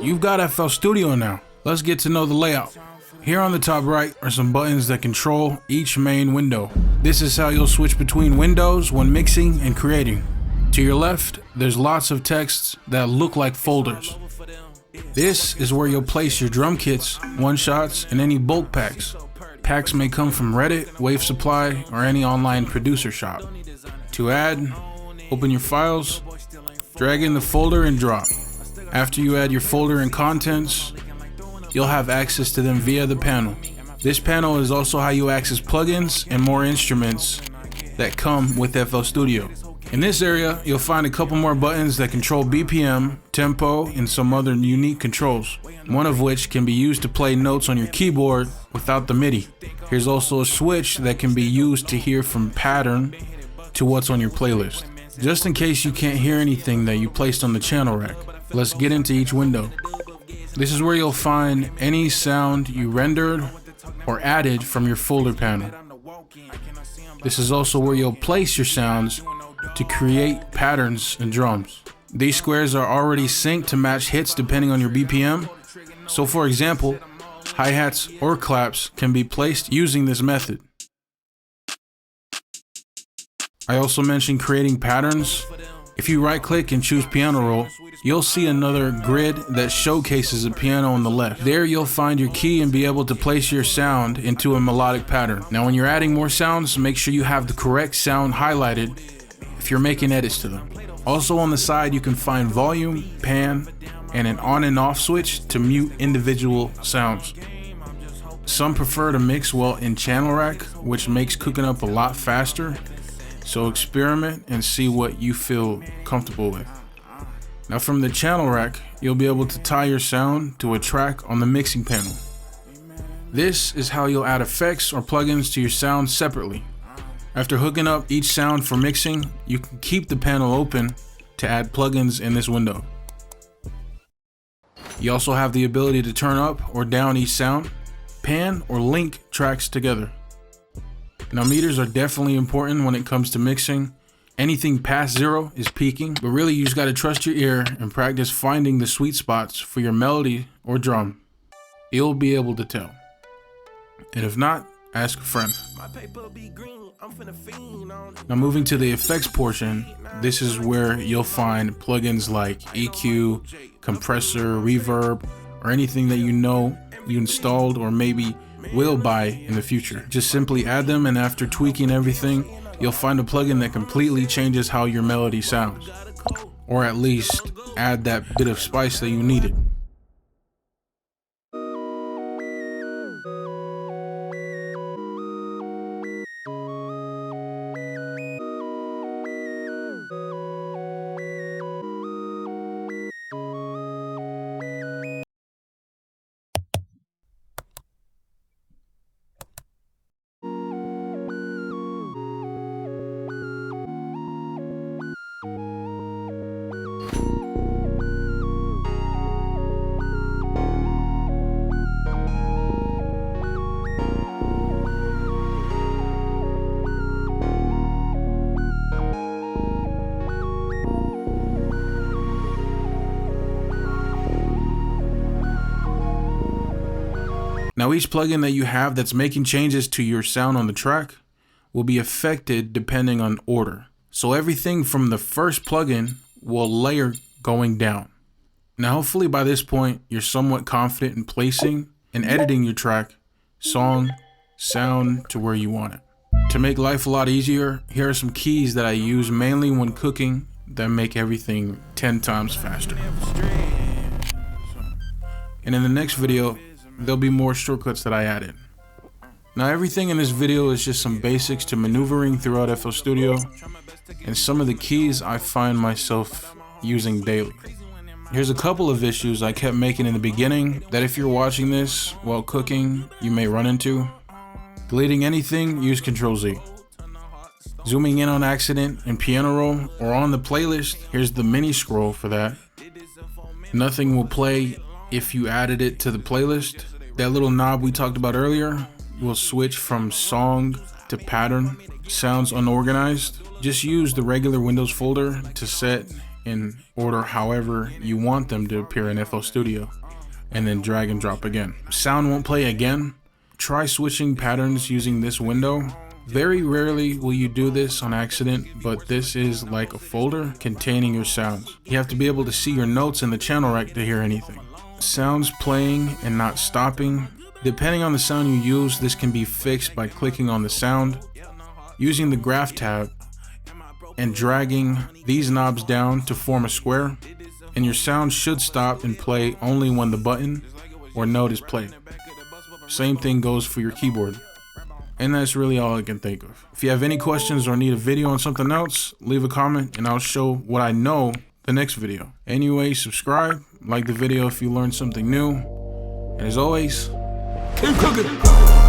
You've got FL Studio now. Let's get to know the layout. Here on the top right are some buttons that control each main window. This is how you'll switch between windows when mixing and creating. To your left, there's lots of texts that look like folders. This is where you'll place your drum kits, one-shots, and any bulk packs. Packs may come from Reddit, Wave Supply, or any online producer shop. To add, open your files, drag in the folder and drop. After you add your folder and contents, you'll have access to them via the panel. This panel is also how you access plugins and more instruments that come with FL Studio. In this area, you'll find a couple more buttons that control BPM, tempo, and some other unique controls, one of which can be used to play notes on your keyboard without the MIDI. Here's also a switch that can be used to hear from pattern to what's on your playlist. Just in case you can't hear anything that you placed on the channel rack, let's get into each window. This is where you'll find any sound you rendered or added from your folder panel. This is also where you'll place your sounds to create patterns and drums. These squares are already synced to match hits depending on your BPM. So for example, hi-hats or claps can be placed using this method. I also mentioned creating patterns. If you right-click and choose piano roll, you'll see another grid that showcases a piano on the left. There you'll find your key and be able to place your sound into a melodic pattern. Now when you're adding more sounds, make sure you have the correct sound highlighted if you're making edits to them. Also on the side you can find volume, pan, and an on and off switch to mute individual sounds. Some prefer to mix well in channel rack, which makes cooking up a lot faster. So experiment and see what you feel comfortable with. Now from the channel rack, you'll be able to tie your sound to a track on the mixing panel. This is how you'll add effects or plugins to your sound separately. After hooking up each sound for mixing, you can keep the panel open to add plugins in this window. You also have the ability to turn up or down each sound, pan or link tracks together. Now meters are definitely important when it comes to mixing. Anything past 0 is peaking, but really you just gotta trust your ear and practice finding the sweet spots for your melody or drum. You'll be able to tell. And if not, ask a friend. Now moving to the effects portion, this is where you'll find plugins like EQ, compressor, reverb, or anything that you know you installed or maybe will buy in the future. Just simply add them, and after tweaking everything, you'll find a plugin that completely changes how your melody sounds, or at least add that bit of spice that you needed. Now each plugin that you have that's making changes to your sound on the track will be affected depending on order. So everything from the first plugin will layer going down. Now hopefully by this point you're somewhat confident in placing and editing your track, song, sound to where you want it. To make life a lot easier, here are some keys that I use mainly when cooking that make everything 10 times faster. And in the next video, there'll be more shortcuts that I added. Now everything in this video is just some basics to maneuvering throughout FL Studio and some of the keys I find myself using daily. Here's a couple of issues I kept making in the beginning that if you're watching this while cooking, you may run into. Deleting anything, use Ctrl-Z. Zooming in on accident in piano roll or on the playlist, here's the mini scroll for that. Nothing will play if you added it to the playlist. That little knob we talked about earlier will switch from song to pattern. Sounds unorganized, just use the regular Windows folder to set in order however you want them to appear in FL Studio, and then drag and drop again. Sound won't play again. Try switching patterns using this window. Very rarely will you do this on accident, but this is like a folder containing your sounds. You have to be able to see your notes in the channel rec to hear anything. Sounds playing and not stopping. Depending on the sound you use, this can be fixed by clicking on the sound, using the graph tab, and dragging these knobs down to form a square, and your sound should stop and play only when the button or note is played. Same thing goes for your keyboard. And that's really all I can think of. If you have any questions or need a video on something else, leave a comment and I'll show what I know the next video. Anyway, subscribe, like the video if you learned something new, and as always, keep cooking!